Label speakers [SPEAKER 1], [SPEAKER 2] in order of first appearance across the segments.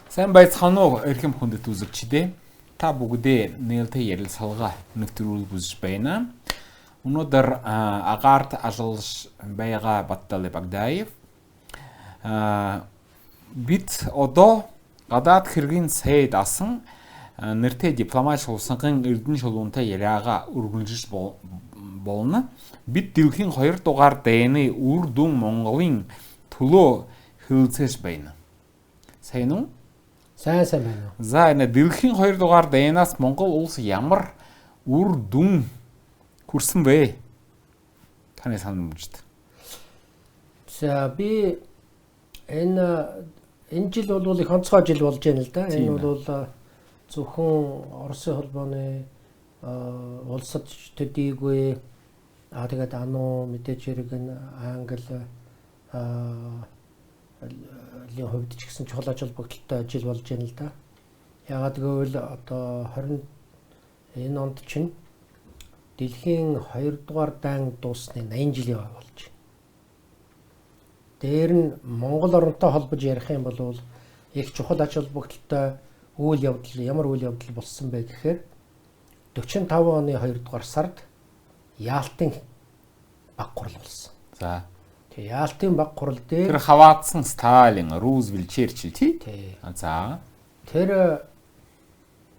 [SPEAKER 1] Сайн байцгаана уу эрхэм хүндэт үзэгчдээ. Та бүгдээ нээлттэй ярилцлага нэвтрүүлэг үзэж байна. Өнөөдөр агаарт алгалж байгаа Баттали Багдаев бид одоо гадаад хэргийн сайд асан нэртэй дипломат шулсангийн эрдэнэ шулуунтай яриага үргэлжлэж болно. Бид дэлхийн 2 дугаар дайны үр дүн Монголын төлөө хилцэж байна. Сайн уу?
[SPEAKER 2] Сайн байна.
[SPEAKER 1] За энэ дэлхийн 2 дугаар дайнаас Монгол улс ямар үр дүн хүрсэн бэ? Таны санаа мужид.
[SPEAKER 2] За би энэ жил бол их онцгой жил болж байна л да. Энэ бол зөвхөн Оросын холбооны улсад төдийгүй тэгээд ануу мэдээж хэрэг англи хувьд ч гэсэн чухал ажил бүгдэлтэй ажил болж байна л да. Ягаад гэвэл одоо 20 энэ онд чинь дэлхийн 2 дугаар дан дуусны 80 жилийн болж байна. Дээр нь Монгол оронтой холбож ярих юм бол их чухал ажил бүгдэлтэй үйл явдал ямар үйл явдал болсон бэ гэхээр 45 оны 2 дугаар сард Яалтын баг хурал болсон.
[SPEAKER 1] За
[SPEAKER 2] Яалтын баг хурал дээр
[SPEAKER 1] тэр хаваадсан Сталин, Рузвельт, Черчилль тий? За
[SPEAKER 2] тэр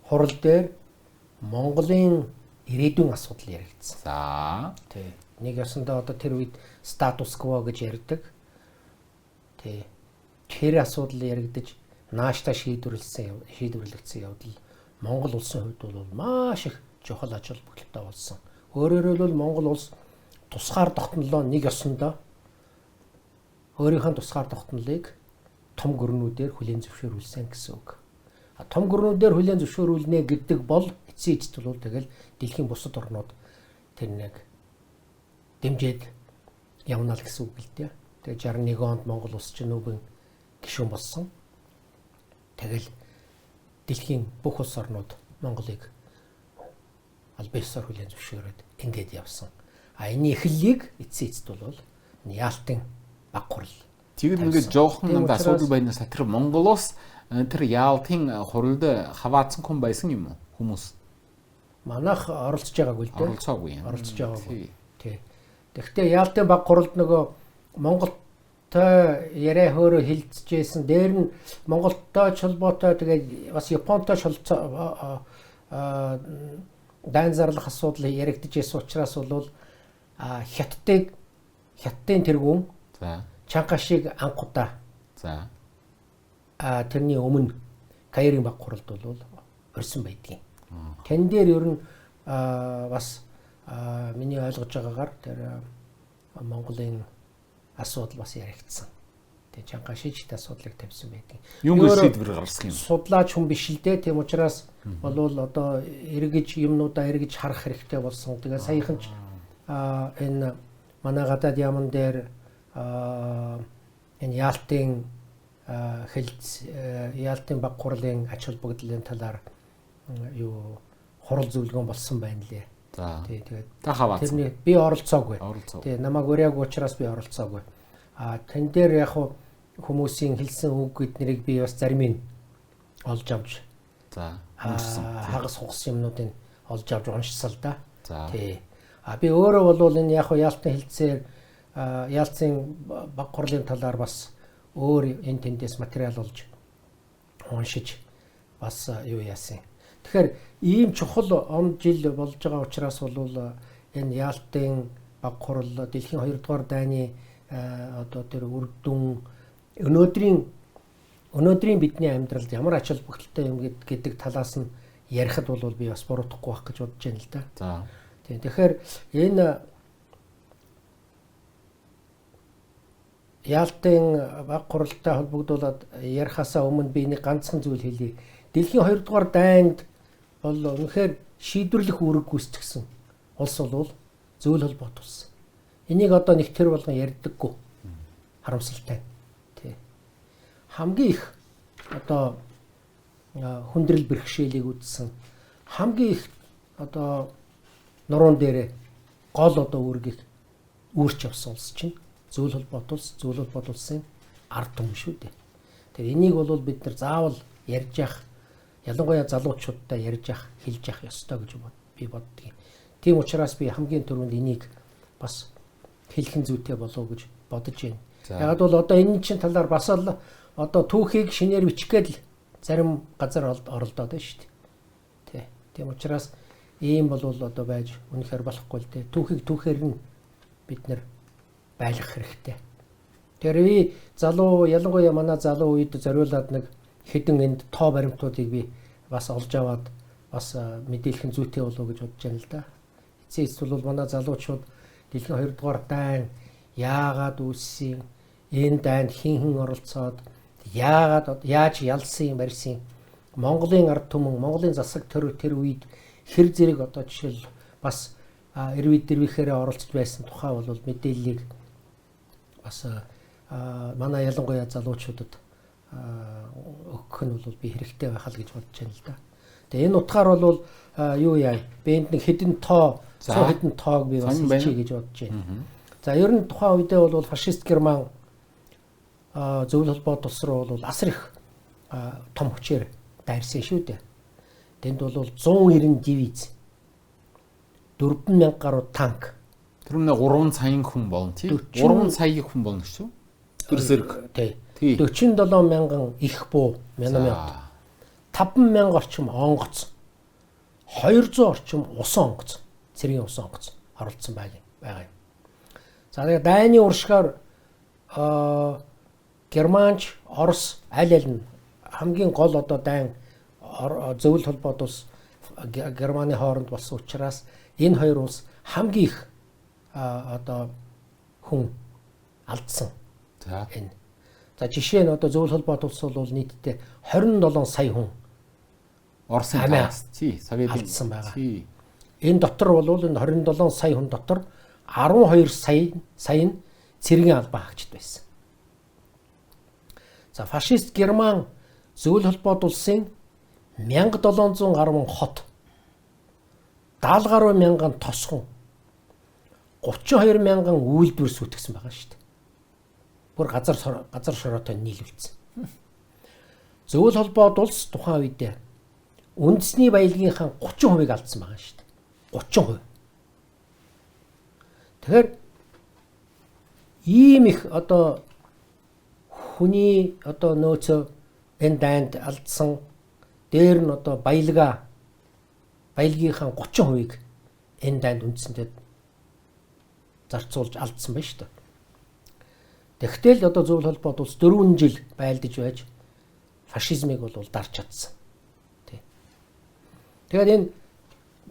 [SPEAKER 2] хурал дээр Монголын ирээдүйн асуудал яригдсан.
[SPEAKER 1] За
[SPEAKER 2] нэг ясандаа одоо тэр үед статус кво гэж ярьдаг. Тэр асуудал яригдаж нааштай шийдвэрлэгдсэн явдал Монгол улсын хувьд бол маш их чухал ажил бүгдэлтэй болсон. Өөрөөр хэлбэл Монгол улс тусгаар тогтнолоо нэг ёсондоо өөрийнхөө тусгаар тогтнолыг том гүрнүүдээр хүлээн зөвшөөрүүлсэн гэсэн үг. Том гүрнүүдээр хүлээн зөвшөөрүүлнэ гэдэг бол эцсийн эцэд бол тэгэл дэлхийн бусад орнууд тэр нэг дэмжиж явна л гэсэн үг л дээ. Тэгээ 61 онд Монгол улс чинь нүүбэн гишүүн болсон. Тэгэл дэлхийн бүх улс орнууд Монголыг албан ёсоор хүлээн зөвшөөрөөд ингээд явсан. Энэний эхлэлийг эцсийн эцэд бол Яалтын баг хурал.
[SPEAKER 1] Тэгэд ингээд жоохон асуудал байнаас тэр Монголоос тэр Яалтын хуралд хаваадсан хүн байсан юм уу? Хүмүүс
[SPEAKER 2] манайх оролцож байгаагүй л дээ.
[SPEAKER 1] Оролцож
[SPEAKER 2] байгаагүй. Тэгэхдээ Яалтын баг хуралд нөгөө Монголтой яриа хөөрөө хилцэжсэн. Дээр нь Монголтой холбоотой тэгээд бас Японтой дайн зарлах асуудал яригдж байсан учраас бол Хятадын тэргүүн Чанкашиг анхудаа.
[SPEAKER 1] За
[SPEAKER 2] тэрний өмнө Каирын баг хуралд бол орсон байдгийн. Тэн дээр ер нь бас миний ойлгож байгаагаар тэр Монголын асуудал бас яригдсан. Тэгээ Чанкашиж асуудлыг тавьсан байдаг.
[SPEAKER 1] Юм шийдвэр гаргасан юм.
[SPEAKER 2] Судлаач хүн биш л дээ. Тийм учраас болвол одоо эргэж юмнуудаа эргэж харах хэрэгтэй болсон. Тэгээ саяхан ч энэ манай гадаад яамн дээр энэ Яалтын Яалтын баг хурлын ач холбогдлын талаар хурал зөвлөгөө болсон байна лээ.
[SPEAKER 1] За.
[SPEAKER 2] Тэгээд
[SPEAKER 1] та хаваацсан.
[SPEAKER 2] Тэрний би оролцоогүй. Тэгээд намайг урьяагүй учраас би оролцоогүй. Тэн дээр яг хүмүүсийн хэлсэн үг эднэрийг би бас зарим нь олж авч.
[SPEAKER 1] За.
[SPEAKER 2] Хагас хугас юмнуудыг олж авч уншсан л да.
[SPEAKER 1] За.
[SPEAKER 2] Би өөрөө бол энэ яг Яалтын хэлцээр Яалтын баг хурлын талаар бас өөр энэ тэндээс материал олж уншиж бас юу яасан. Тэгэхээр ийм чухал он жил болж байгаа учраас бол энэ Яалтын баг хурал дэлхийн 2 дугаар дайны одоо тэр үр дүн өнөөдрийн бидний амьдралд ямар ач холбогдолтой юм гэдэг талаас нь ярихад бол би бас буруутгахгүй байх гэж бодож байна л да.
[SPEAKER 1] За.
[SPEAKER 2] Тэгэхээр энэ Яалтын баг хуралтай холбогдуулаад ярихаасаа өмнө би нэг ганцхан зүйл хэлье. Дэлхийн 2 дугаар дайнд бол үнэхээр шийдвэрлэх үүрэг гүйцэтгсэн улс бол зөвлөл холбоот улс. Энийг одоо нэг тэр болгон ярьдаггүй. Харамсалтай. Хамгийн их одоо хүндрэл бэрхшээлийг үзсэн. Хамгийн их одоо нуруунд дээр гол одоо үүргийг үүрч явсан улс чинь зөвлөл холбоот улсын ард түмэн шүү дээ. Тэгэхээр энийг бол бид нар заавал ярьж явах, ялангуяа залуучуудтай ярьж явах, хэлж явах ёстой гэж би боддог. Тийм учраас би хамгийн түрүүнд энийг бас хэлхэн зүйтэй болов гэж бодож байна. Яг бол одоо энэ чинь талаар бас л одоо түүхийг шинээр бичих гээд л зарим газар оролдоод байна шүү дээ. Тийм учраас ийм бол одоо байж үнэхээр болохгүй л дээ. Түүхийг түүхээр нь бид нар байлгах хэрэгтэй. Тэгэхээр би залуу ялангуяа манай залуу үед зориулаад нэг хэдэн энд тоо баримтуудыг би бас олж аваад бас мэдээлхэн зүйтэй болов гэж бодож байна л да. Эцэст бол манай залуучууд дэлхийн 2 дугаар дайн яагаад үүссэн, энэ дайнд хэн оролцоод яаж ялсан барьсан, Монголын ард түмэн, Монголын засаг тэр үед хэр зэрэг одоо жишээл бас эрвид дэрвихээрээ оролцож байсан тухай бол мэдээллийг бас манай ялангуяа залуучуудад өгөх нь бол би хэрэгтэй байхал гэж бодож байна л да. Тэгээ энэ утгаар бол юу яа, би энд нэг хэдэн тоо, хэдэн тоог би бас хэлчихье гэж бодож байна. За ер нь тухайн үедээ бол фашист Герман зөвлөл холбоот улс руу бол асар их том хүчээр дайрсан шүү дээ. Тэнд бол 190 дивиз, 4000 гаруй танк.
[SPEAKER 1] Тэр нь 3 саяын хүн болно тий. 3 сая хүн болно шүү. Тэр зэрэг.
[SPEAKER 2] Тий. 47 мянган их буу миномет. 5000 орчим онгоц. 200 орчим усан онгоц, цэргийн усан онгоц оруулсан байгаа юм. За тэгээ дайны уршгаар Германч, Орос аль нь хамгийн гол одоо дайн зөвлөл холбоот улс Германы хооронд болсон учраас энэ хоёр улс хамгийн их одоо хүн алдсан.
[SPEAKER 1] За
[SPEAKER 2] энэ. За жишээ нь одоо зөвлөл холбоот улс бол нийтдээ 27 сая хүн
[SPEAKER 1] Оросын таас тий Советын
[SPEAKER 2] алдсан байгаа.
[SPEAKER 1] Тий.
[SPEAKER 2] Энэ дотор бол энэ 27 сая хүн дотор 12 сая нь цэргийн албан хаагчид байсан. За фашист Герман зөвлөл холбоот улсын 1700 гаруй хот, 70 гаруй мянган тосхон, 32 мянган үйлдвэр сүйтгэсэн байгаа шүү дээ. Бүр газар шороотой нийлүүлсэн. Зөвлөл холбоот улс тухайн үедээ үндэсний баялагийнхаа 30%-ийг алдсан байгаа шүү дээ. 30%. Тэгэхээр ийм их одоо хүний одоо нөөцөө энэ дайнд алдсан, дээр нь одоо баялагийнхаа 30%-ийг энэ дайнд үндсэндээ зарцуулж алдсан байна шүү дээ. Тэгтэл одоо зөвлөл холбоот улс 4 жил байлдаж байж фашизмыг бол дарж чадсан. Тэгээд энэ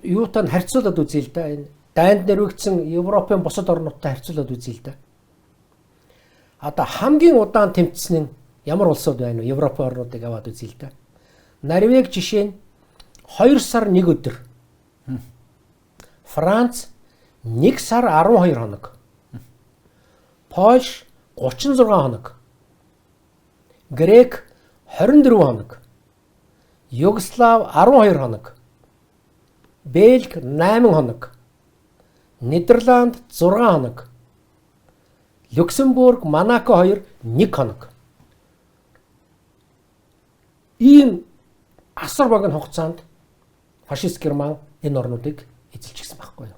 [SPEAKER 2] юутай харьцуулаад үзье л да. Энэ дайнд нэрвэгдсэн Европын бусад орнуудтай харьцуулаад үзье л да. Одоо хамгийн удаан тэмцсэн нь ямар улсууд байна вэ? Европын орнуудыг аваад үзье л да. Норвег жишээ нь 2 сар 1 өдөр. Франц 1 сар 12 хоног. Польш 36 хоног. Грек 24 хоног. Югослав 12 хоног. Бельги 8 хоног. Нидерланд 6 хоног. Люксембург, Монако 2 1 хоног. Ийм асар богино хугацаанд фашист Герман энэ орнуудыг эзэлчихсэн байхгүй юу?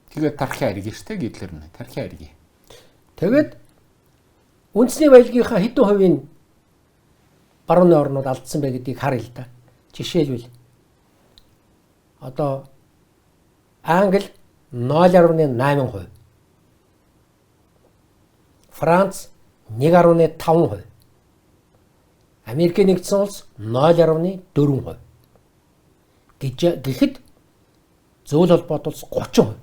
[SPEAKER 1] Тэгээд тархи ариг штэ Гитлер нь тархи ариг.
[SPEAKER 2] Тэгээд үндэсний баялагийнхаа хэдэн хувийн барууны орнууд алдсан бэ гэдгийг харъя л да. Жишээлбэл одоо Англи 0.8%, Франц 1.5%, Америкийн нэгдсэн улс 0.4%. Гэхэд зөвлөл холбоот улс 30%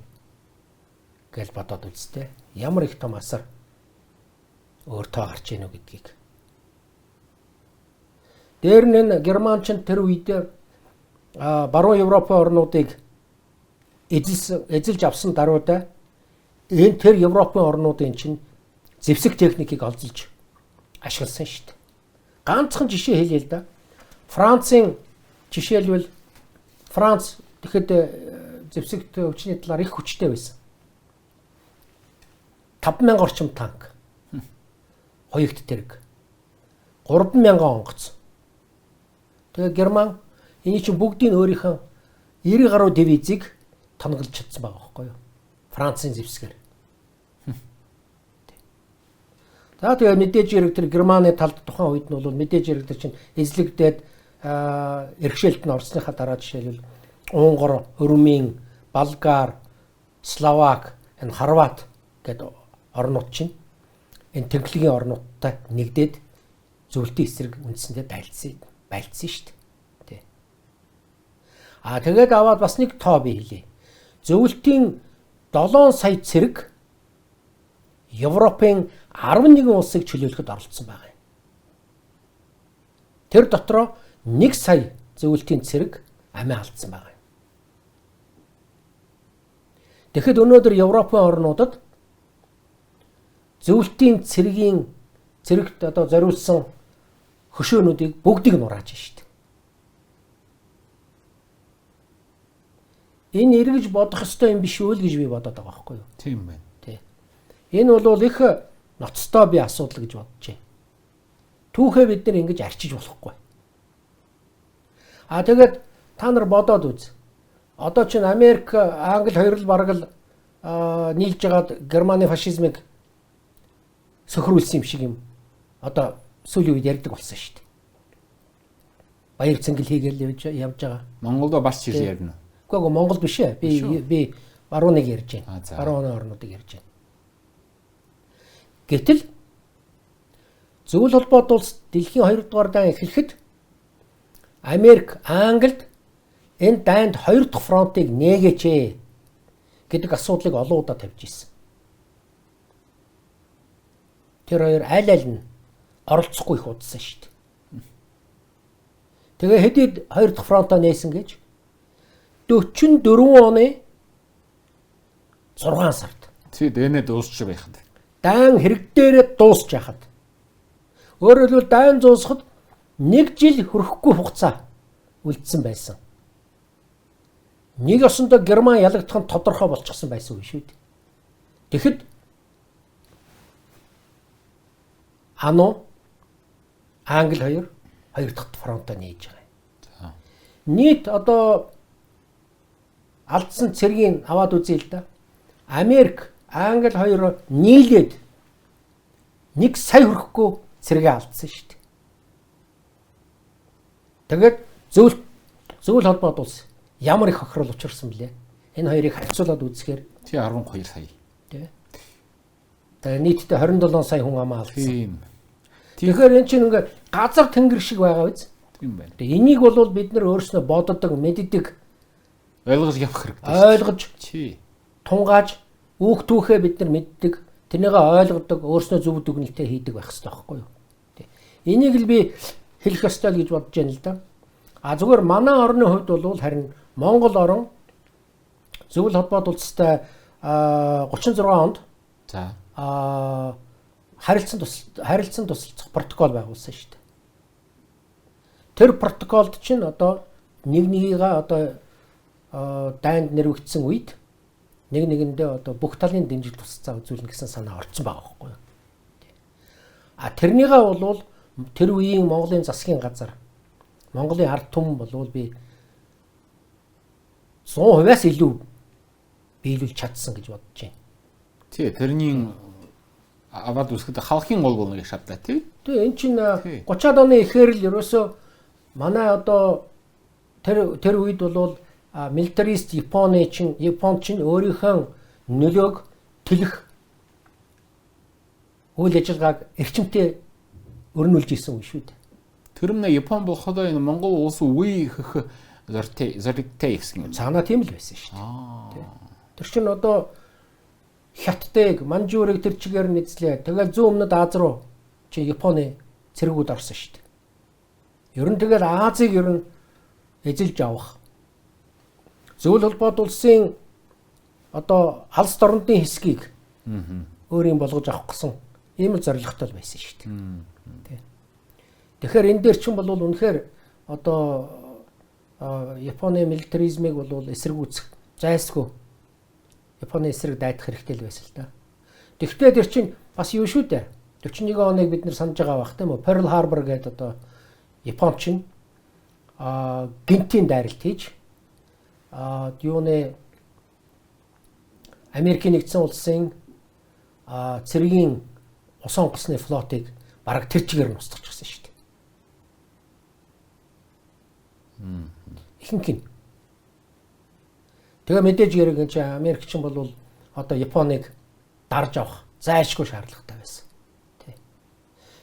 [SPEAKER 2] гэж бодоод үзтээ. Ямар их том асар өөртөө гарч ийнө гэдгийг. Дээр нь Германчин тэр үед баруун Европын орнуудыг эзэлж авсан даруйда энэ тэр Европын орнуудын чинь зэвсэг техникийг олзолж ашигласан шүү дээ. Ганцхан жишээ хэлье л да. Францын жишээлбэл Франц тэгэхэд зэвсэг өвчний талаар их хүчтэй байсан. 5000 орчим танк. хоёрт тэрэг 3,000 онгоц. Тэгээ Герман энэ чинь бүгдийг өөрийнхөө 90 гаруй дивизийг тонголж чадсан байгаа байхгүй юу? Францын зэвсгээр. За тэгээ мэдээж хэрэг тэр Германы талд тухайн үед нь бол мэдээж хэрэг тэр чинь эзлэгдээд эрхшээлд нь орсныхаа дараа жишээлбэл Унгар, Румын, Болгар, Словак, энэ Хорват гэдэг орнууд чинь энэ тэнхлэгийн орнуудтай нэгдээд зөвлөлтийн эсрэг үндсэндээ байлцсан шүү дээ. Тэ. Тэгээд аваад бас нэг тоо би хэлье. Зөвлөлтийн 7 сая цэрэг Европын 11 улсыг чөлөөлөхөд оролцсон байгаа юм. Тэр дотроо 1 сая зөвлөлтийн цэрэг амиа алдсан байгаа юм. Тэгэхэд өнөөдөр Европын орнуудад зөвлөлтийн цэрэгт одоо зориулсан хөшөөнүүдийг бүгдийг нурааж штт. Энэ эргэж бодох ёстой юм биш үү л гэж би бодоод байгаа байхгүй юу?
[SPEAKER 1] Тийм байна.
[SPEAKER 2] Тий. Энэ бол их ноцтой би асуудал гэж бодож байна. Түүхээ бид нар ингэж арчиж болохгүй. Тэгээд та нар бодоод үз. Одоо чинь Америк, Англи хоёр л бараг л нийлж байгаад Германы фашизмыг сөхрүүлсэн юм шиг юм. Одоо сүүлийн үед ярьдаг болсон шүү дээ. Баяр цэнгэл хийгээл явж байгаа.
[SPEAKER 1] Монголдо бас ч ярина.
[SPEAKER 2] Үгүй Монгол биш ээ. Би баруун нэг ярьж байна. Баруун орнуудыг ярьж байна. Гэтэл Зөвлөл холбоот улс дэлхийн 2 дугаар дан эхлэхэд Америк, Англид энэ дайнд 2 дахь фронтыг нээгээч гэдэг асуудлыг олон удаа тавьж ирсэн. Тэр хоёр аль нь оролцохгүй их удсан шүү дээ. Тэгээ хэдийд 2 дахь фронтоо нээсэн гэж 44 оны 6 сард.
[SPEAKER 1] Тий, дэнэ дуусч байхад.
[SPEAKER 2] Дан хэрэг дээрээ дуусч яхад. Өөрөөр хэлбэл дан зуусахад 1 жил хүрэхгүй хугацаа үлдсэн байсан. Нэг осондоо Герман ялагдах нь тодорхой болчихсон байсан үе шүү дээ. Тэгэхэд Ано Англи хоёр дахь фронтоо нээж байгаа. Нийт одоо алдсан цэргийн аваад үзье л да. Америк, Англи хоёр нийлээд 1 сая хүрэхгүй цэргээ алдсан шүү дээ. Тэгээд зөвлөл холбоот улс ямар их хохирол учирсан блэ? Энэ хоёрыг харьцуулаад үзэхээр
[SPEAKER 1] тий 12 сая.
[SPEAKER 2] Тий. Тэгээд нийтдээ 27 сая хүн амаа алдсан.
[SPEAKER 1] Тийм.
[SPEAKER 2] Тэгэхээр эн чинь ингээ газар тэнгэр шиг байгаа биз?
[SPEAKER 1] Тийм байна.
[SPEAKER 2] Тэгээд энийг бол бид нар өөрснөө боддог, мэддэг,
[SPEAKER 1] ойлгож явах хэрэгтэй.
[SPEAKER 2] ойлгож,
[SPEAKER 1] Чи.
[SPEAKER 2] тунгааж, үүх түүхээ бид нар мэддэг, тэрнийгээ ойлгодог, өөрснөө зөв дүгнэлтээ хийдэг байх хэрэгтэй байхгүй юу? Энийг л би хэлэх ёстой л гэж бодож байна л да. Зүгээр манай орны хувьд бол харин Монгол орн зөвлөл холбоот улстай 36 онд
[SPEAKER 1] За.
[SPEAKER 2] харилцан тусалцах протокол байгуулсан шүү дээ. Тэр протоколд чинь одоо нэгнийгээ одоо дайнд нэрвэгдсэн үед нэгэндээ одоо бүх талын дэмжил тусцаа үзүүлнэ гэсэн санаа орцсон байгаа байхгүй юу? Тэрнийгээ бол тэр үеийн Монголын засгийн газар, Монголын ард түмэн болвол би 100%-аас илүү биелүүлж чадсан гэж бодож байна.
[SPEAKER 1] Тий, тэрний аваад үсгэд халахын гол болгоныг шатлаа тий.
[SPEAKER 2] Тэгээ эн чинь 30-аад оны эхээр л ерөөсөө манай одоо тэр үед бол милитарист Японд чинь өөрийнхөө нөлөөг төлөх үйл ажиллагааг эрчимтэй өрнүүлж исэн юм шүү дээ.
[SPEAKER 1] Тэр нь Япон болоход энэ Монгол улс үе хөх зоригтой гэсэн юм.
[SPEAKER 2] Цаанаа тийм л байсан шүү дээ. Тэр чинь одоо Хятадыг, Манжуурыг тэр чигээр нэзлээ. Тэгэл зүүн өмнөд Аз руу чи Японы цэргүүд орсон шүү дээ. Ер нь тэгэл Азийг ер нь эзэлж авах. Зөвлөл холбоот улсын одоо алс дорнодын хэсгийг өөрийн болгож авах гэсэн ийм л зорилготой байсан шүү дээ. Тэгэхээр энэ дээр чинь бол үнэхээр одоо Японы милитаризмыг бол эсэргүүцэх зайлсгүй Японы эсрэг дайдах хэрэгтэй л байсан л да. Тэгвэл тэр чинь бас юу шүү дээ. 41 оныг бид нэр санаж байгаа бах тийм үү? Pearl Harbor гэдэг одоо Японч нь гинтийн дайралт хийж юуны Америкийн нэгдсэн улсын цэргийн ус онгоцны флотыг бараг тэр чигээр нь устгачихсан шүү дээ. Ихэнх нь. Тэгээ мэдээж яриг энэ Америкчин бол одоо Японыг дарж авах зайлшгүй шаардлагатай байсан. Тий.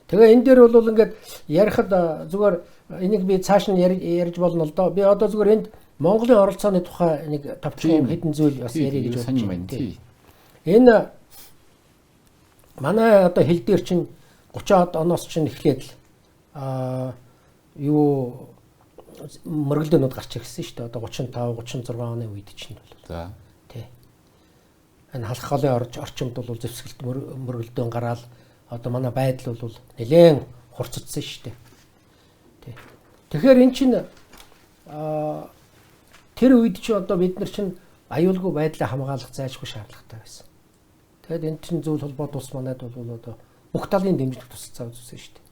[SPEAKER 2] Тэгээ энэ дээр бол ингээд ярихад зүгээр энийг би цааш нь ярьж болно л доо. Би одоо зүгээр энд Монголын оролцооны тухай нэг товчхон хэдэн зүйл бас ярих гэж бодож байна. Тий. Энэ манай одоо хил дээр чинь 30-аад оноос чинь эхлээд юу мөргөлдөөнүүд гарч ирсэн шүү дээ. Одоо 35, 36 оны үед чинь бол.
[SPEAKER 1] За.
[SPEAKER 2] Тий. Энэ халах голын орчимд бол зэвсгэлт мөргөлдөөн гараад одоо манай байдал бол нэлээд хурцдсан шүү дээ. Тий. Тэгэхээр эн чинь тэр үед чи одоо бид нар чинь аюулгүй байдлаа хамгаалах зайлшгүй шаардлагатай байсан. Тэгэд энэ чинь зөвлөл холбоот улс манайд бол одоо бүх талын дэмжлэг тусалцаа үзүүлсэн шүү дээ.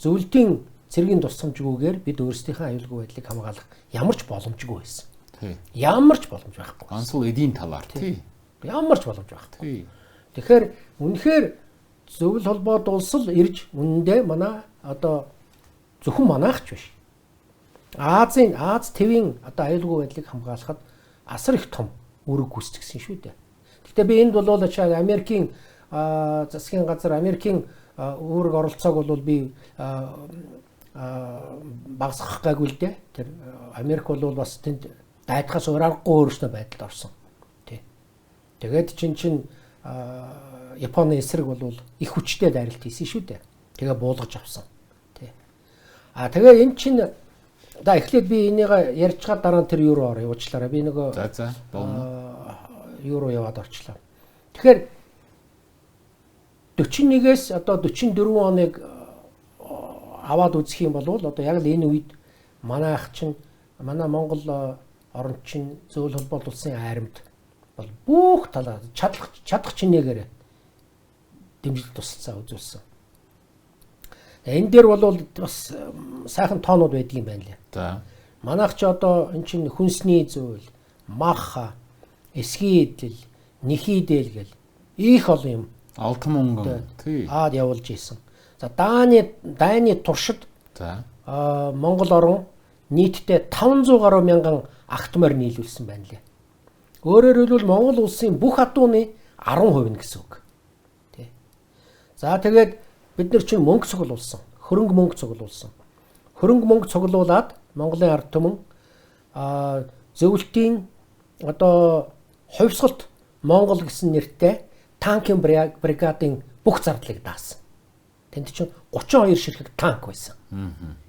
[SPEAKER 2] Зөвлөлтийн цэргийн тусламжгүйгээр бид өөрсдийнхөө аюулгүй байдлыг хамгаалах ямар ч боломжгүй байсан.
[SPEAKER 1] Тий.
[SPEAKER 2] Ямар ч боломж байхгүй.
[SPEAKER 1] Ансуу эдийн талаар тий.
[SPEAKER 2] Ямар ч боломж байхгүй.
[SPEAKER 1] Тий.
[SPEAKER 2] Тэгэхээр үнэхээр зөвлөл холбоот улс л ирж үнэндээ манай одоо зөвхөн манайхч биш. Аз твийн одоо аюулгүй байдлыг хамгаалахад асар их том үүрэг гүйцэтгсэн шүү дээ. Гэхдээ би энд бол ачааг Америкийн засгийн газар Америкийн үүрэг оролцоог бол би багасгах гайгүй л дээ. Тэр Америк бол бас тэнд дайдахаас ураарахгүй өөрөөсөө байдалд орсон. Тий. Тэгээд чин Японы эсрэг бол их хүчтэй дайралт хийсэн шүү дээ. Тэгээ буулгаж авсан. Тий. Тэгээ эн чин эхлээд би энийг ярьж байгаа дараа нь тэр юу руу орё уучлаарай. Би нөгөө
[SPEAKER 1] за болно.
[SPEAKER 2] Юу руу яваад орчлоо. Тэгэхээр 41-ээс одоо 44 оныг аваад үзэх юм бол одоо яг л энэ үед манайх чинь манай Монгол орон чинь зөвлөл холбоот улсын айрамд бол бүх талаар чадах чинээгээр дэмжлэг тусалцаа үзүүлсэн. Энэ дээр бол бас сайхан тоонууд байдгийн байна лээ.
[SPEAKER 1] За.
[SPEAKER 2] Манайх ч одоо эн чинь хүнсний зүйл, мах, эсгийн эдэл, нэхий дээл гэл их олон юм.
[SPEAKER 1] Алтан мөнгөн тий.
[SPEAKER 2] Явуулж ийсэн. За дайны туршид
[SPEAKER 1] за
[SPEAKER 2] Монгол орон нийтдээ 500 гаруй мянган агт морь нийлүүлсэн байна лээ. Өөрөөр хэлбэл Монгол улсын бүх хатууны 10% гэсэн үг. Тий. За тэгээд бид нар чинь мөнгө цуглуулсан. Хөрөнгө мөнгө цуглуулсан. Хөрөнгө мөнгө цуглуулад Монголын ард түмэн зөвлөлтийн одоо хувьсгалт Монгол гэсэн нэртэй танкын бригадын бүх зардлыг даасан. Тэнд чинь 32 ширхэг танк байсан.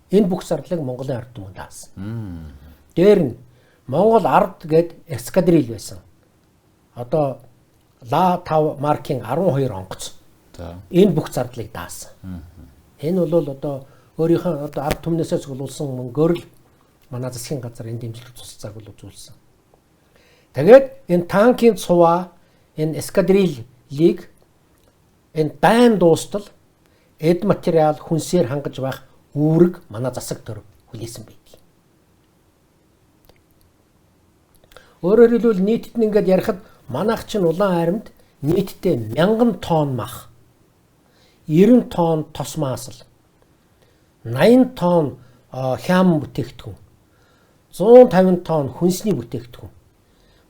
[SPEAKER 2] Энэ бүх зардлыг Монголын ард түмэн даасан. Дээр нь Монгол ард гээд эскадрил байсан. Одоо Ла-5 маркийн 12 онгоц. Энэ бүх зардлыг даасан. Энэ бол одоо өөрийнхөө одоо ард түмнээсээ цуглуулсан мөнгөөр л манай засгийн газар энэ дэмжлэг тусалцааг бол үзүүлсэн. Тэгээд энэ танкийн цуваа, энэ эскадриллийг энэ дайн дуустал эд материал хүнсээр хангаж байх үүрэг манай засаг төр хүлээсэн байдаг. Өөрөөр хэлбэл нийтэд нь ингээд ярихад манайх чинь улаан айрамд нийтдээ 1000 тонн мах, 90 тонн тос маасал, 80 тонн хям бүтээгдэхүүн, 150 тонн хүнсний бүтээгдэхүүн,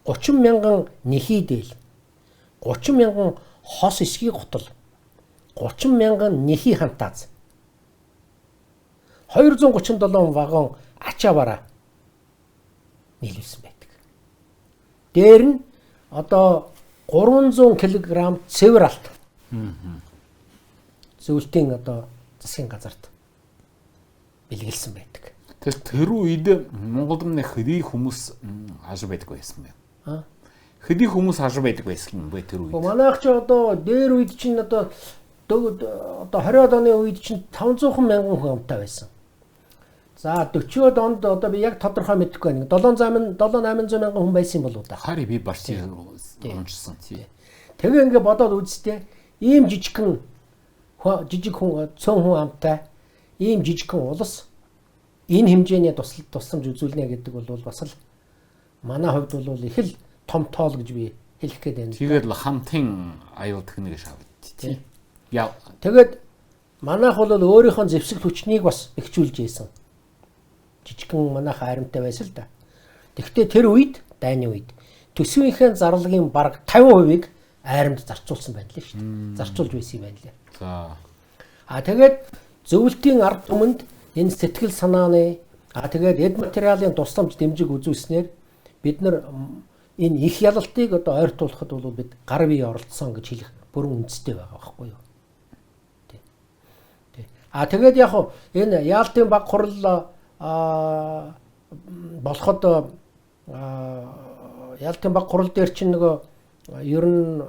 [SPEAKER 2] 30 мянган нэхий дээл, 30 мянган хос эсгий гутал, 30 мянган нэхий хантааз, 237 вагон ачаа бараа нийлүүлсэн байдаг. Дээр нь одоо 300 кг цэвэр алт. Зөвлөлтийн одоо засгийн газарт бэлгэлсэн байдаг.
[SPEAKER 1] Тэгэхээр тэр үед Монголд хэдий хүмүүс хаш байдаг байсан бэ? Хэдий хүмүүс хаш байдаг байсан юм бэ тэр үед?
[SPEAKER 2] Манайх ч одоо дээр үед чинь одоо 20-од оны үед чинь 500 мянган хүн амтай байсан. За 40-од онд одоо би яг тодорхой мэдэхгүй байна. 7-800 мянган хүн байсан болоо да.
[SPEAKER 1] Харин би барьсан уншсан тий.
[SPEAKER 2] Тэгээ ингээ бодоод үзтээ ийм жижигхэн жижиг хүн цөөн хүн амтай ийм жижигхэн улс энэ хэмжээний тусламж үзүүлнэ гэдэг бол бас л манай хувьд бол их л том тоол гэж би хэлэх гээд байна.
[SPEAKER 1] Тэгээд л хамтын аюул техник шавд тий. Яа.
[SPEAKER 2] Тэгээд манайх бол өөрийнхөө зэвсэг хүчнийг бас бэхжүүлж ийсэн. Жижигхэн манайх аримтай байсан л да. Тэгэхдээ тэр үед дайны үед төсвийнхээ зарлагын бараг 50%-ийг айрамд зарцуулсан байна лээ шүү дээ. Зарцуулж байсан юм байна лээ.
[SPEAKER 1] За.
[SPEAKER 2] Тэгээд зөвлөлтийн ард түмэнд энэ сэтгэл санааны тэгээд эд материалын тусламж дэмжиг үзүүлснээр бид нар энэ их ялалтыг одоо ойртуулахад бол бид гар бие оролцсон гэж хэлэх бүрэн үндэстэй байгаа байхгүй юу. Тэгээд яг энэ яалтын баг хурал болоход яалтын баг хурал дээр чинь нөгөө ер нь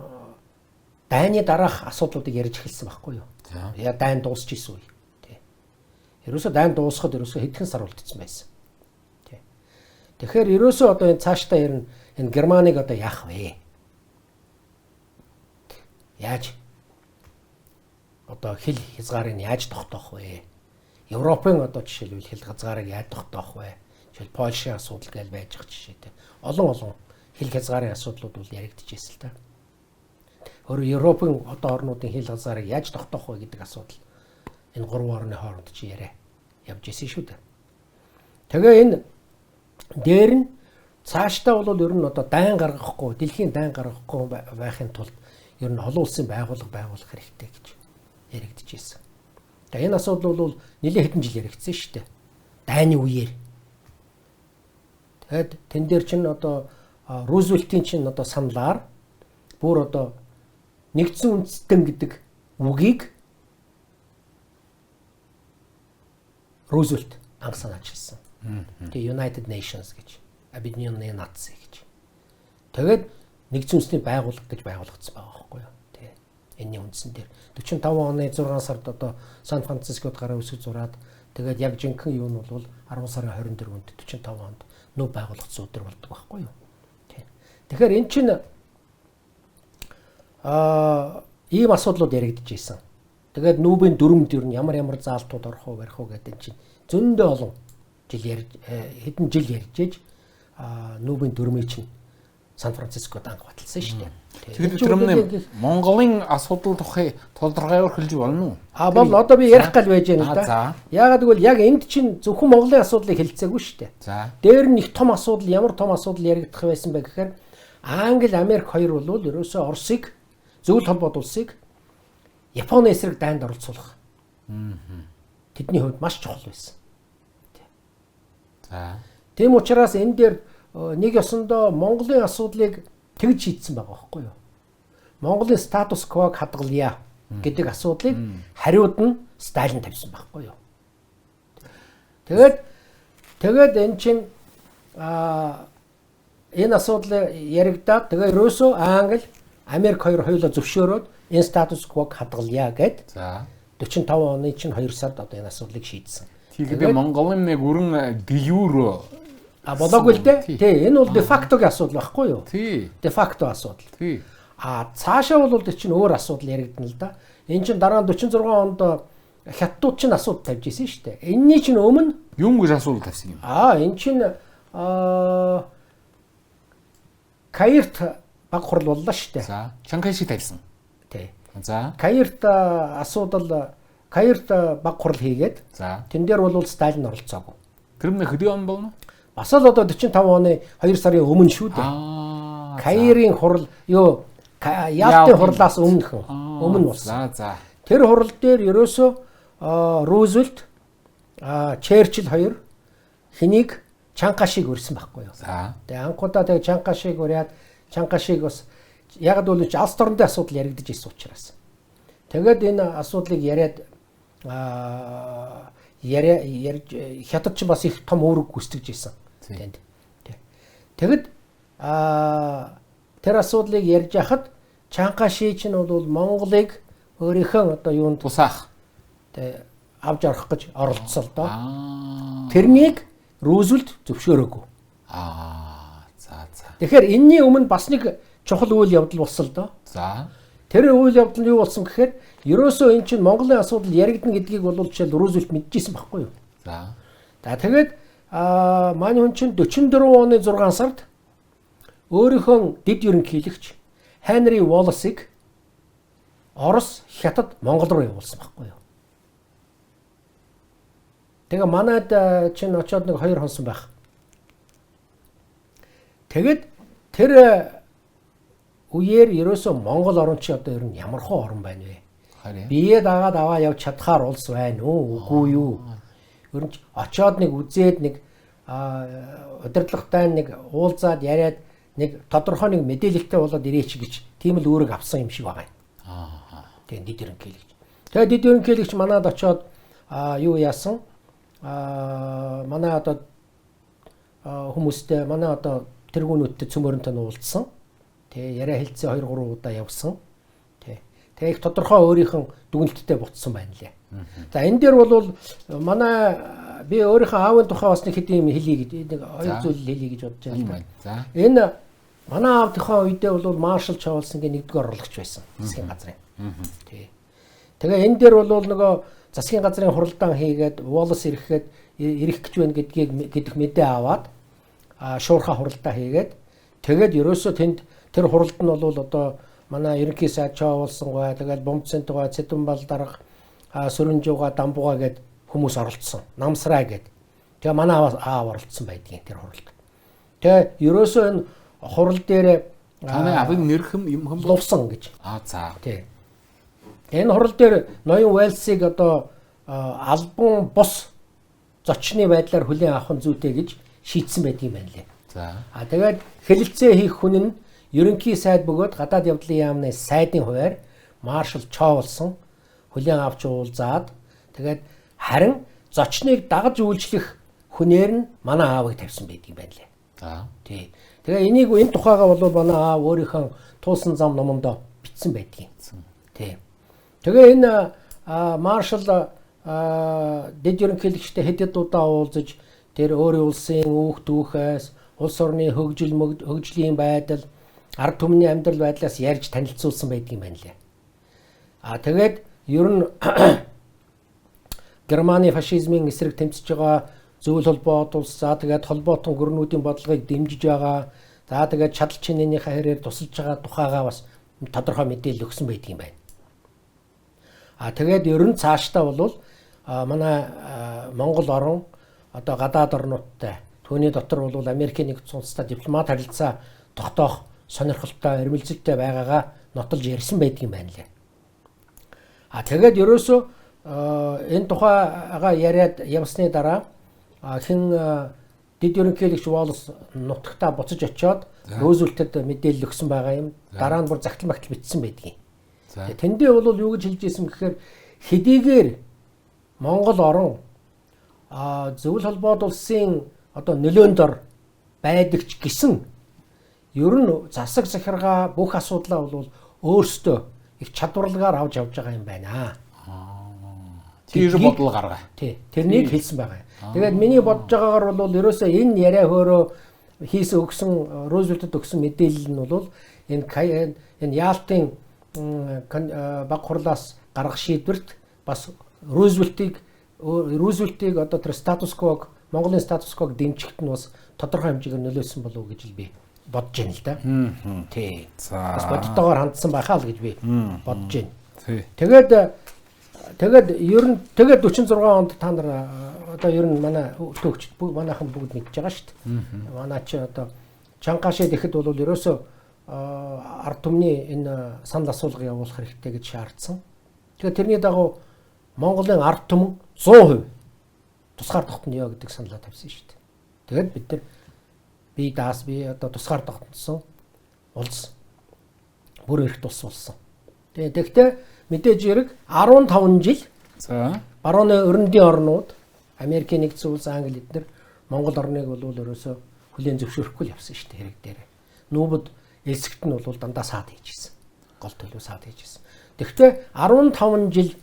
[SPEAKER 2] дайны дараах асуудлуудыг ярьж эхэлсэн байхгүй юу. Яа дайн дуусч исэн үе. Ерөөсөө дайн дуусахад ерөөсөө хэдхэн сар үлдсэн байсан. Тэгэхээр ерөөсөө одоо энэ цаашдаа ер нь энэ Германыг одоо яах вэ? Яаж одоо хил хязгаарыг яаж тогтоох вэ? Европын одоо жишээлбэл хил хязгаарыг яаж тогтоох вэ? Жишээл Польшийн асуудал гэж байж байгаа жишээтэй. Олон хил хязгаарын асуудлууд бол яригдчихсэн л та. Өөрөөр Европын одоо орнуудын хил хязгаарыг яаж тогтоох вэ гэдэг асуудал энэ гурван орны хооронд чи яриа явж ирсэн шүү дээ. Тэгээ энэ дээр нь цаашдаа бол ер нь одоо дайн гаргахгүй, дэлхийн дайн гаргахгүй байхын тулд ер нь олон улсын байгууллага байгуулах хэрэгтэй гэж яригдчихсэн. Тэгээ энэ асуудал бол нэлээд хэдэн жил яригдсан шүү дээ. Дайны үеэр. Тэгэд тэн дээр чинь одоо Рузвельтийн чинь одоо саналаар бүр одоо нэгдсэн үндэстэн гэдэг үгийг Рузвельт анх санаачилсан. Тэгээ United Nations гэж, Объединенные Нации гэж. Тэгээд нэгдсэн үндэстний байгууллага гэж байгуулагдсан байгаа байхгүй юу? Тэ. Энэний үндсэн дээр 45 оны 6 сард одоо Сан Францискод гараа үсэг зураад тэгээд яг жинхэнэ юу нь бол 10 сарын 24-нд 45 онд нөө байгуулагдсан өдөр болдог байхгүй юу? Тэ. Тэгэхээр эн чинь ийм асуудлууд яригдчихсэн. Тэгээд нүүбийн дүрмд ер нь ямар заалтууд орох уу барих уу гэдэг чинь зөндөө олон жил хэдэн жил ярьж ээж нүүбийн дүрмийг чинь Сан Францискод анх баталсан шүү дээ.
[SPEAKER 1] Тэгэхээр тэрний Монголын асуудал тухай тодорхойлж хэлж болно уу?
[SPEAKER 2] Бол одоо би ярих гал байж байна л да. Яагаад гэвэл яг энд чинь зөвхөн Монголын асуудлыг хэлцээгүй шүү дээ.
[SPEAKER 1] За.
[SPEAKER 2] Дээр нь их том асуудал, ямар том асуудал яригдах байсан бэ гэхээр Англи, Америк хоёр бол ерөөсөө Оросыг зөвлөлт холбоот улсыг Японы эсрэг дайнд оролцуулах. Тэдний хувьд маш чухал байсан.
[SPEAKER 1] За.
[SPEAKER 2] Тийм учраас энэ дээр нэг ёсондоо Монголын асуудлыг тэгж шийдсэн байгаа байхгүй юу? Монголын статус квог хадгалъя гэдэг асуудлыг хариуд нь Сталин тавьсан байхгүй юу? Тэгээд эн чинь энэ асуудал яригдаад тэгээ ерөөсөө Англи, Америк хоёр хоёулаа зөвшөөрөөд энэ статус квог хадгалъя гэд. За. 45 оны чинь 2 сард одоо энэ асуудлыг шийдсэн.
[SPEAKER 1] Тэгээд Монголын нэг өрн дюр
[SPEAKER 2] болоогүй л дээ. Тий, энэ бол де фактогийн асуудал байхгүй юу?
[SPEAKER 1] Тий.
[SPEAKER 2] Де факто асуудал.
[SPEAKER 1] Тий.
[SPEAKER 2] Цаашаа бол чинь өөр асуудал яригдана л да. Энэ чинь дараа 46 онд хятадууд чинь асуудал тавьж ирсэн шүү дээ. Энэний чинь өмнө
[SPEAKER 1] юм гэж асуудал тавьсан юм.
[SPEAKER 2] Энэ чинь Каирт баг хурал боллоо шүү дээ.
[SPEAKER 1] За, Шанхай шиг тавьсан.
[SPEAKER 2] Тий.
[SPEAKER 1] За.
[SPEAKER 2] Каирт асуудал Каирт баг хурал хийгээд. За. Тэн дээр бол Сталин оролцоогүй.
[SPEAKER 1] Тэр нь хэдэн он болно?
[SPEAKER 2] Бас л одоо 45 оны 2 сарын өмнө шүү дээ. Каирын хурал юу Ялтын хурлаас өмнө болсон.
[SPEAKER 1] За.
[SPEAKER 2] Тэр хурал дээр ерөөсөө Рузвельт, Черчилль хоёр хэнийг Чанкашиг өрсөн байхгүй юу?
[SPEAKER 1] За.
[SPEAKER 2] Тэгээ анхудаа тэгээ Чанкашиг ураад Чанкашиг бас яг л алс торнын асуудал яригдж ирсэн учраас. Тэгээд энэ асуудлыг яриад хятад ч бас их том үүрэг гүйцэтгэж ирсэн. Тэгэд тэр асуудлыг ярьж хахад Чанкаши чинь бол Монголыг өөрийнхөө одоо юунд
[SPEAKER 1] тусаах
[SPEAKER 2] авч орох гэж оролцсон л доо. Тэрнийг Рузвельт зөвшөөрөөгүй.
[SPEAKER 1] За.
[SPEAKER 2] Тэгэхээр энэний өмнө бас нэг чухал үйл явдал болсон л доо.
[SPEAKER 1] За.
[SPEAKER 2] Тэр үйл явдал нь юу болсон гэхээр ерөөсөө эн чинь Монголын асуудал яригдана гэдгийг бол жишээл Рузвельт мэдчихсэн байхгүй юу?
[SPEAKER 1] За.
[SPEAKER 2] За тэгээд манай хүн чинь 44 оны 6 сард өөрийнхөө дэд ерөнхийлөгч Henry Wallace-ыг Орос хятад Монгол руу явуулсан байхгүй юу? Тэгээ манайд чинь очиод нэг 2 хонсон байх. Тэгээд тэр үеэр ерөөсөө Монгол орн чи одоо ер нь ямар хөө орн байна вэ?
[SPEAKER 1] Харин.
[SPEAKER 2] Бие дагаад аваа явж чадхаар улс байна уу? Үгүй юу? Ер нь очиод нэг үзээд нэг удирдлагатай нэг уулзаад яриад нэг тодорхой нэг мэдээлэлтэй болоод ирээч гэж тийм л үүрэг авсан юм шиг байгаа юм. Тэгээ дэд ерөнхийлөгч. Тэгээ дэд ерөнхийлөгч манад очиод юу яасан? Манай одоо хүмүүстэй манай одоо тэргүүнүүдтэй цөмөрөнтэй уулзсан. Тэгээ яриа хэлцээ 2-3 удаа явсан. Тэгээ их тодорхой өөрийнхөө дүгнэлттэй буцсан байна лээ. За энэ дээр бол манай би өөрийнхөө аавын тухай бас нэг хэд юм хэлье гэж нэг хоёр зүйл хэлье гэж бодож байна.
[SPEAKER 1] За.
[SPEAKER 2] Энэ манай аавынхаа үедээ бол Маршал Чаулсангийн нэгдүгээр орлогч байсан засгийн газрын. Тэгээ энэ дээр бол нөгөө засгийн газрын хуралдаан хийгээд Wallace ирэх гэж байна гэдгийг мэдээ аваад шуурхаа хуралдаа хийгээд тэгээд ерөөсөө тэнд тэр хуралд нь бол одоо манай ерөнхий сайд Чаулсан тэгээд Бомцентгой, Цэдэнбал дарга, Сүрэнжууга, Дамбуга гэд хүмүүс оролцсон. Намсраа гэд. Тэгээ манай аав оролцсон байдгийн тэр хуралд. Тэгээ ерөөсөө энэ хурал дээр
[SPEAKER 1] таны авын нэр юм
[SPEAKER 2] лувсан гэж.
[SPEAKER 1] За.
[SPEAKER 2] Тий. Энэ хурал дээр ноён Уэлсийг одоо албан бус зочны байдлаар хүлээн авах нь зүйтэй гэж шийдсэн байдгийн байна лээ.
[SPEAKER 1] За.
[SPEAKER 2] Тэгээд хэлэлцээ хийх хүн нь ерөнхий сайд бөгөөд гадаад явдлын яамны сайдын хувьар Маршал Чаулсан хүлээн авч уулзаад тэгээд харин зочныг дагаж үйлчлэх хүнээр нь манай аавыг тавьсан байдгийн байна лээ.
[SPEAKER 1] За.
[SPEAKER 2] Тий. Тэгээ энийг энэ тухайгаа бол манай аав өөрийнхөө туулсан зам номондоо бичсэн байдгийн. Тий. Тэгээ энэ Маршал дэд ерөнхийлөгчтэй хэдэд удаа уулзаж тэр өөрийн улсын үүх түүхээс улс орны хөгжлийн байдал ард түмний амьдрал байдлаас ярьж танилцуулсан байдгийн байна лээ. Тэгээд ер нь Германы фашизмын эсрэг тэмцэж байгаа зөвлөл холбоот улс за тэгээд холбоотон гүрнүүдийн бодлогыг дэмжиж байгаа. За тэгээд чадал чинээнийхээ хэрээр тусалж байгаа тухайгаа бас тодорхой мэдээлэл өгсөн байдгийн байна. Тэгээд ер нь цаашдаа бол манай Монгол орн одоо гадаад орнуудтай түүний дотор бол Америкийн нэгдсэн улстай дипломат харилцаа тогтоох сонирхолтой эрмэлзэлтэй байгаагаа нотолж ярьсан байдгийн байна лээ. Тэгээд ерөөсөө энэ тухайгаа яриад явсны дараа хэн дэд ерөнхийлөгч Wallace нутагтаа буцаж очиод Рузвельтэд мэдээлэл өгсөн байгаа юм. Дараа нь бүр загтал магтал бичсэн байдгийн. Тэндээ бол юу гэж хэлж ирсэн гэхээр хэдийгээр Монгол орн зөвлөл холбоот улсын одоо нөлөөнд ор байдаг ч гэсэн ер нь засаг захиргаа бүх асуудлаа бол өөрсдөө их чадварлагаар авч явж байгаа юм байна.
[SPEAKER 1] Тэр бодол гаргаа.
[SPEAKER 2] Тий. Тэрнийг хэлсэн байгаа. Тэгээд миний бодож байгаагаар бол ерөөсөө энэ яриа хөөрөө хийсэн өгсөн Рузвельтэд өгсөн мэдээлэл нь бол энэ Яалтын баг хурлаас гаргах шийдвэрт бас Рузвельтийг одоо тэр статус квог Монголын статус квог дэмжихэд нь бас тодорхой хэмжээгээр нөлөөсөн болов уу гэж би бодож байна л да. Тий. Бас бодтойгоор хандсан байхаа л гэж би бодож байна. Тэгээд ер нь 46 онд та нар одоо ер нь манай төгч манайхан бүгд мэдж байгаа шүү дээ. Манай чи одоо Чангаашид ихэд бол ерөөсөө ард түмний энэ санал асуулга явуулах хэрэгтэй гэж шаардсан. Тэгээд тэрний дагуу Монголын ард түмэн 100% тусгаар тогтно ёо гэдэг саналаа тавьсан шүү дээ. Тэгээд бид нар би одоо тусгаар тогтносон улс бүр их тус болсон. Тэгэхдээ мэдээж хэрэг 15 жил барууны өрөндийн орнууд Америкийн нэгдсэн улс Англи эднэр Монгол орныг бол ерөөсөө хүлээн зөвшөөрөхгүй л явсан шүү дээ хэрэг дээр. Нүүбэд элсэгт нь бол дандаа саад хийжсэн. Гол төлөв саад хийжсэн. Тэгэхдээ 15 жил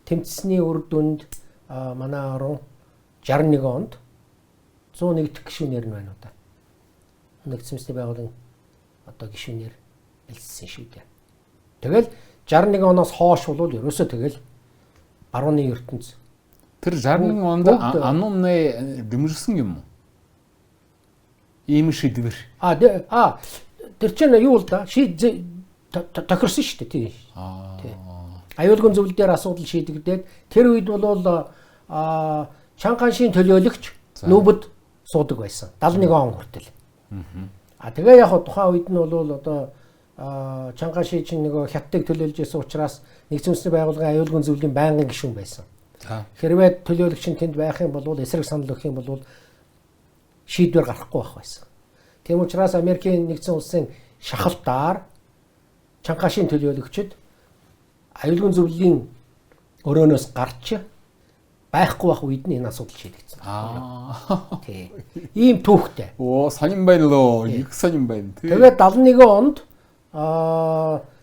[SPEAKER 2] тэмцсэний үр дүнд манай орн 61 онд 101 дэх гишүүнээр нь байна уу та. Нэгдсэн үндэсний байгууллагын одоо гишүүнээр элссэн шүү дээ. Тэгэл 61 оноос хойш бол ерөөсөө тэгэл барууны ертөнц.
[SPEAKER 1] Тэр 61 онд ануумны дэмжсэн юм уу? Ийм шийдвэр.
[SPEAKER 2] Тэр чинь юу л да? Тохирсон шүү дээ тий. Аюулгын зөвлөл дээр асуудал шийдэгдээд тэр үед бол Чанганшийн төлөөлөгч нүүбэд суудаг байсан. 71 он хүртэл. Тэгээ яг тухайн үед нь бол одоо Чанганши чинь нөгөө хятадыг төлөөлж байсан учраас нэгдсэн үндэсний байгууллагын аюулгын зөвлөлийн байнгын гишүүн байсан. Хэрвээ төлөөлөгч нь тэнд байх юм бол эсрэг санал өгөх юм бол шийдвэр гарахгүй байх байсан. Тийм учраас Америкийн нэгдсэн улсын шахалтаар Чанганшийн төлөөлөгчд аюулгын зөвлөлийн өрөөнөөс гарч байхгүй байх үед нь энэ асуудал шийдэгдсэн. Тий. Ийм түүхтэй.
[SPEAKER 1] Сонин байна лөө. Их сонин байна.
[SPEAKER 2] Тэгээд 71 онд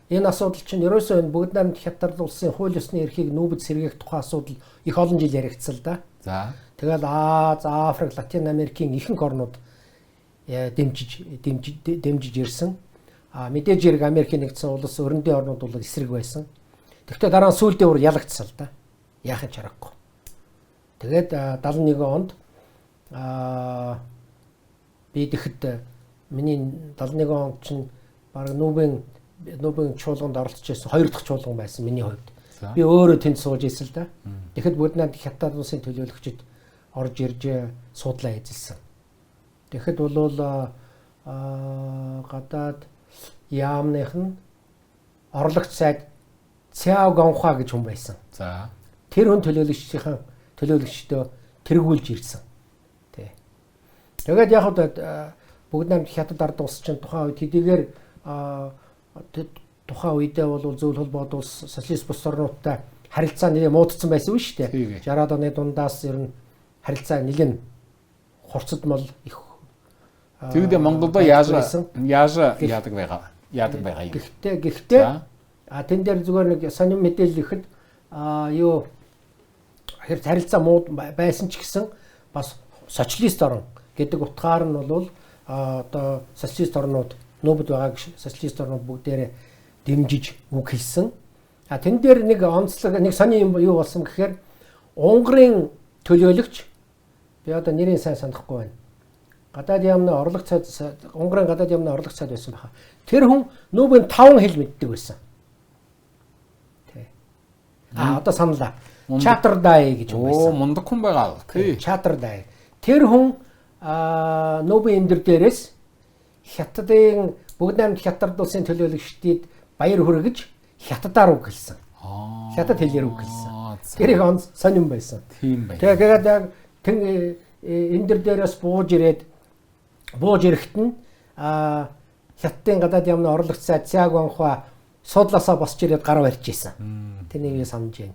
[SPEAKER 2] энэ асуудал чинь ерөөсөө энэ бүгд найрамд хятад улсын хууль ёсны эрхийг нүүбэд сэргээх тухай асуудал их олон жил яригдсан л да.
[SPEAKER 1] За.
[SPEAKER 2] Тэгэл Аз, Африк, Латин Америкийн ихэнх орнууд дэмжиж ирсэн. Мэдээж хэрэг Америкийн нэгдсэн улс өрөндийн орнууд бол эсрэг байсан. Тэгвэл дараа нь сүүлдээ бүр ялагдсан л да. Яахын чаргагүй. Тэгээд 71 онд би тэгэхэд миний 71 онд чинь баг нүүбийн чуулганд оролцож байсан 2 дахь чуулган байсан миний хувьд. Би өөрөө тэнд сууж ирсэн л да. Тэгэхэд бүгд найрамд хятад улсын төлөөлөгчд орж ирж суудлаа эзэлсэн. Тэгэхэд бол гадаад яамных нь орлогч сайд Цяо Гонхуа гэж хүн байсан.
[SPEAKER 1] За.
[SPEAKER 2] Тэр хүн төлөөлөгчдөө тэргүүлж ирсэн. Тий. Тэгээд яг бүгд найрамд хятад ард улс чинь тухайн үед хэдийгээр тухайн үедээ бол зөвлөл холбоод улс социалист бус орнуудтай харилцаа нэлээд муудсан байсан шүү дээ. 60-аад оны дундаас ер нь харилцаа нэлээд хурцдмал их.
[SPEAKER 1] Тэгвэл Монголдо яаж яадаг байгаа юм.
[SPEAKER 2] Гэхдээ тэн дээр зүгээр нэг сонин мэдээлэл ихэд юу харилцаа мууд байсан ч гэсэн бас социалист орн гэдэг утгаар нь бол одоо социалист орнууд нүүбэд байгаа социалист орнууд бүгдээрээ дэмжиж үг хэлсэн. Тэн дээр нэг онцлог нэг сони юм юу болсон гэхээр Унгарын төлөөлөгч би одоо нэрийг сайн санахгүй байна. Гадаад яамны орлого цайд Унгарын гадаад яамны орлого цайд байсан баха. Тэр хүн нүүбийн 5 хэл мэддэг байсан. Тэ. Одоо саналаа. Чатардай гэж хүн байсан.
[SPEAKER 1] Мундаг хүн байгаа. Тий.
[SPEAKER 2] Чатардай. Тэр хүн нүүбийн эндэр дээрээс хятадын бүгд найрамд хятад улсын төлөөлөгчдийг баяр хүргэж хятадаар үг хэлсэн. Хятад хэлээр үг хэлсэн. Тэр их сонирн байсан.
[SPEAKER 1] Тийм байна.
[SPEAKER 2] Тэгээд эндэр дээрээс бууж ирэхэд нь хятадын гадаад яамны орлогч сайд Цяо Гонхуа суудлаасаа босч ирээд гараа барьж исэн. Тэнийг санаж байна.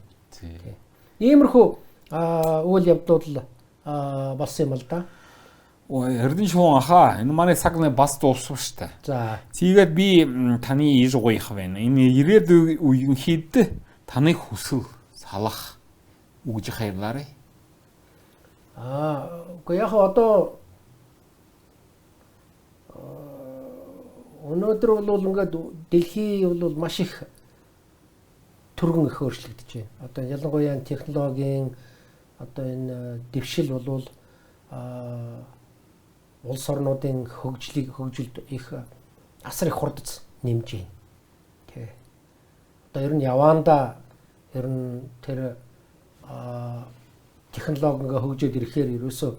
[SPEAKER 2] Иймэрхүү үйл явдлууд болсон юм л да.
[SPEAKER 1] Эрдэнэ шуун аха энэ манай цагны бас дууссан шүү дээ.
[SPEAKER 2] За.
[SPEAKER 1] Тэгээд би таны иж гоёх байна. Энэ ирээдүйн үеийн хэд таны хүсэл салах үгж хайрлаарай.
[SPEAKER 2] Уу яг одоо өнөөдөр бол ингээд дэлхий бол маш их түргэн их өөрчлөгдөж байна. Одоо ялангуяа технологийн одоо энэ дэвшил бол улс орнуудын хөгжилд их асар их хурдц нэмж байна. Тэ. Одоо ер нь яваанда ер нь тэр технологи хөгжөөд ирэхээр ерөөсөө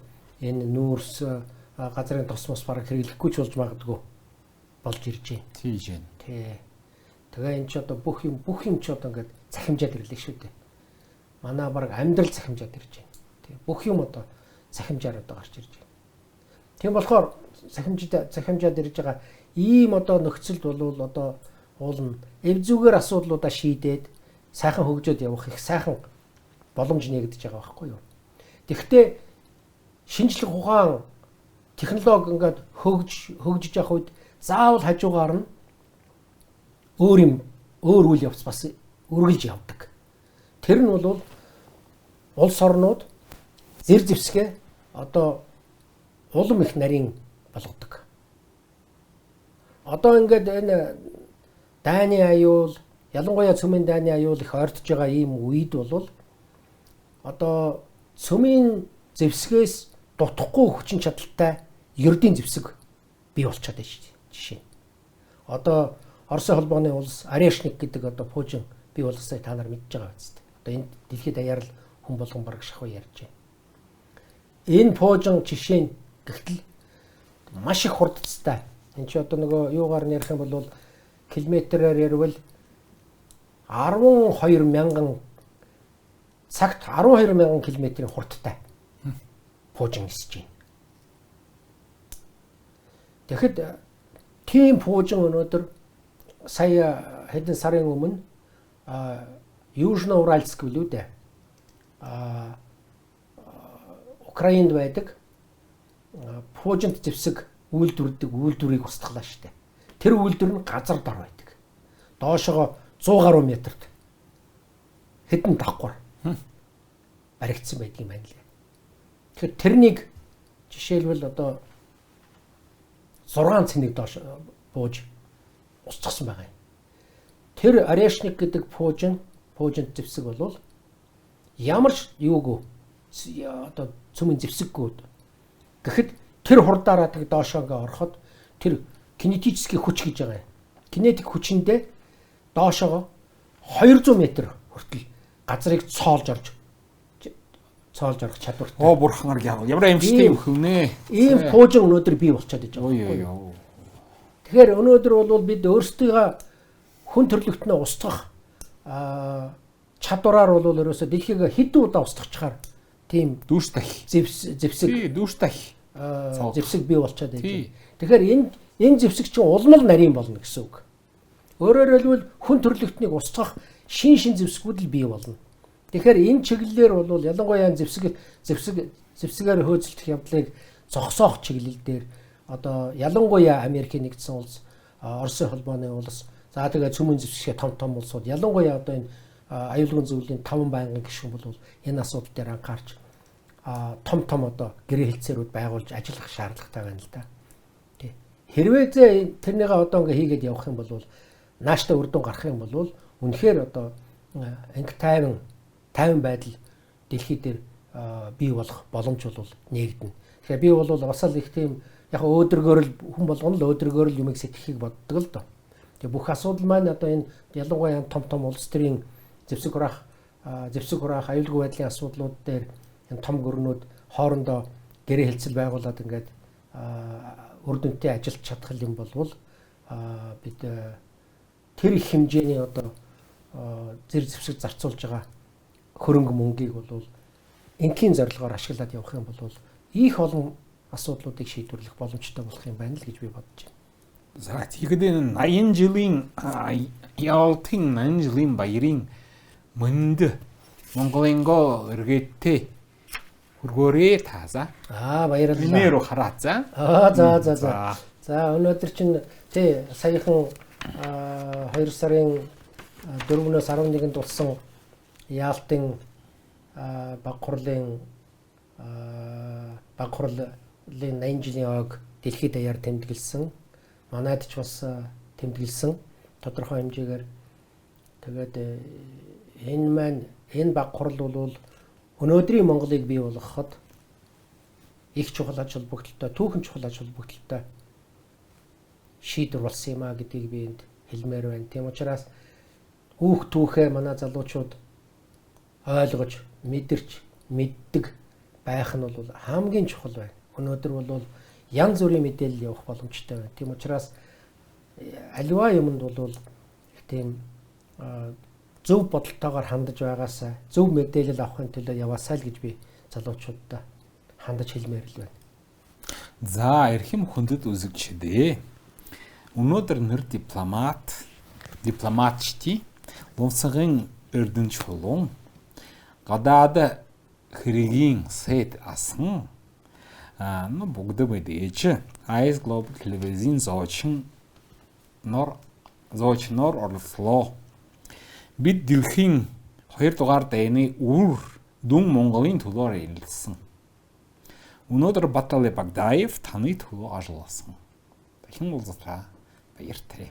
[SPEAKER 2] энэ нүүрс газрын тосмос бараг хэрэглэхгүй ч болж магадгүй болж ирж байна.
[SPEAKER 1] Тийж байна.
[SPEAKER 2] Тэ. Тэгээ энэ ч одоо бүх юм ч одоо ингээд цахимжаад ирлээ шүү дээ. Манай бараг амьдрал цахимжаад ирж байна. Тэ. Бүх юм одоо цахимжаар одоо гарч ирж байна. Тийм болохоор цахимжаад ирж байгаа ийм одоо нөхцөлд бол одоо уулна эв зүгээр асуудлуудаа шийдээд сайхан хөгжөөд явах их сайхан боломж нэгдэж байгаа байхгүй юу. Тэгэхдээ шинжлэх ухаан технологи ингээд хөгжиж явах үед заавал хажуугаар нь өөр үйл явц бас үргэлж явдаг. Тэр нь бол улс орнууд зэр зэвсгээ одоо улам их нарийн болгодог. Одоо ингээд энэ дайны аюул, ялангуяа цөмийн дайны аюул их ойртож байгаа ийм үед бол одоо цөмийн зэвсгээс дутхгүй хүчин чадалтай ердийн зэвсэг бий болчиход байна шүү дээ. Жишээ нь. Одоо Оросын холбооны улс Орешник гэдэг одоо пуужин бий болгосоо та нар мэдж байгаа биз дээ. Одоо энэ дэлхийд даяар л хүн болгон бараг шахуу ярьж байна. Энэ пуужин жишээ нь гэхдээ маш их хурдцтай. Энд чи одоо нөгөө юугаар нэрх юм бол километрээр ярил 12,000 цагт 12,000 км-ийн хурдтай пуужин нисэж байна. Тэгэхэд тийм пуужин өнөөдөр сая хэдэн сарын өмнө Южно-Уральск билүү дээ. Украинд байдаг пуужинт зэвсэг үйлдвэрийг устгалаа штэ. Тэр үйлдвэр нь газар дор байдаг. Доошогоо 100 гаруй метрт хэдэн давхар баригдсан байдгийн байна лээ. Тэгэхээр тэрнийг жишээлбэл одоо 6 цэнийг доош бууж устгасан байгаа юм. Тэр Орешник гэдэг пуужинт зэвсэг бол ямар ч юугүй одоо цөмийн зэвсэггүй. Гэхэд тэр хурдаараа тэг доошоо ингээ ороход тэр кинетический хүч гэж байгаа юм. Кинетик хүчиндээ доошоо 200 м хүртэл газрыг цоолж орох чадвартай.
[SPEAKER 1] Оо бурханаар ямар аимшигтай юм хөвнэ.
[SPEAKER 2] Ийм пуужин өнөөдөр бий болчиход байгаа. Тэгэхээр өнөөдөр бол бид өөрсдийгөө хүн төрлөختнөө устгах чадвараар бол ерөөсө дэлхийг хэдэн удаа устгахчаар тийм
[SPEAKER 1] дүүш дахь
[SPEAKER 2] зэвсэг
[SPEAKER 1] дүүш дахь
[SPEAKER 2] зэвсэг бий болчиход байна. Тэгэхээр энэ зэвсэг чинь улмал нарийн болно гэсэн үг. Өөрөөр хэлбэл хүн төрлөختнийг устгах шин зэвсгүүд л бий болно. Тэгэхээр энэ чиглэлээр бол ялангуяа зэвсгээр хөөцөлдөх явдлыг зогсоох чиглэл дээр одоо ялангуяа Америкийн нэгдсэн улс, Оросын холбооны улс, за тэгээ цөмийн зэвсгээ том улсууд ялангуяа одоо энэ аюулгын зөвлөлийн 5 байнгын гишүүн бол энэ асуудал дээр анхаарч том одоо гэрээ хэлцээрүүд байгуулж ажиллах шаардлагатай байна л да. Тий. Хэрвээ тэрнийгээ одоо ингээ хийгээд явах юм бол нааштай үр дүн гарах юм бол үнэхээр одоо анги тайван байдал дэлхий дээр бий болох боломж бол нэгдэнэ. Тэгэхээр би бол бас л их тийм яг өөдрөгөөр л хүн болгоно л өөдрөгөөр л юмыг сэтгэхийг боддог л доо. Тэгээ бүх асуудал маань одоо энэ ялангуяа том улс төрийн зэвсэг хураах аюулгүй байдлын асуудлууд дээр энэ том гүрнүүд хоорондоо гэрээ хэлцэл байгуулад ингээд үр дүнтэй ажиллаж чадах юм бол бид тэр их хэмжээний одоо зэр зэвсэг зарцуулж байгаа хөрөнгө мөнгийг бол энгийн зорилгоор ашиглаад явах юм бол их олон асуудлуудыг шийдвэрлэх боломжтой болох юм байна л гэж би бодож байна.
[SPEAKER 1] За тэгэхэд 80 жилийн Ялтын 80 жилийн баярын мөнд Монголынго эргээтэй хүргөөрэй тааза.
[SPEAKER 2] Баярлалаа.
[SPEAKER 1] Минеру хараа за.
[SPEAKER 2] За. За өнөөдөр чинь тий саяхан 2 сарын 4-өөс 11-нд болсон Ялтын баг хурлын 80 жилийн ойг дэлхийд даяар тэмдэглэсэн. Манайд ч бас тэмдэглэсэн тодорхой хэмжээгээр. Тэгээд энэ баг хурл бол өнөөдрийн Монголыг бий болгоход их чухал ач холбогдолтой, түүхэн чухал ач холбогдолтой шийдвэр болсон юм а гэдгийг би энд хэлмээр байна. Тийм учраас түүхээ манай залуучууд ойлгож, мэддэг байх нь бол хамгийн чухал байна. Өнөөдөр бол янз бүрийн мэдээлэл явах боломжтой байна. Тийм учраас аливаа юмд бол тийм зөв бодолтойгоор хандаж байгаасаа зөв мэдээлэл авахын төлөө яваасаа л гэж би залуучуудад хандаж хэлмээр л байна.
[SPEAKER 1] За эрхэм хүндэт үзэгчдээ. Өнөөдөр нэр дипломатчдын Лунсагын эрдэнэч чулуун гадаад хэргийн сэт асан бүгд мэдээж Ice Global телевизийн зоочноор орлоо. Бид дэлхийн 2 дугаар дайны үр дүн Монголын төлөөр ярилцсан. Өнөөдөр Баталий Багдаев таны төлөө ажилласан. Дахин уулзлаа. Баяртай.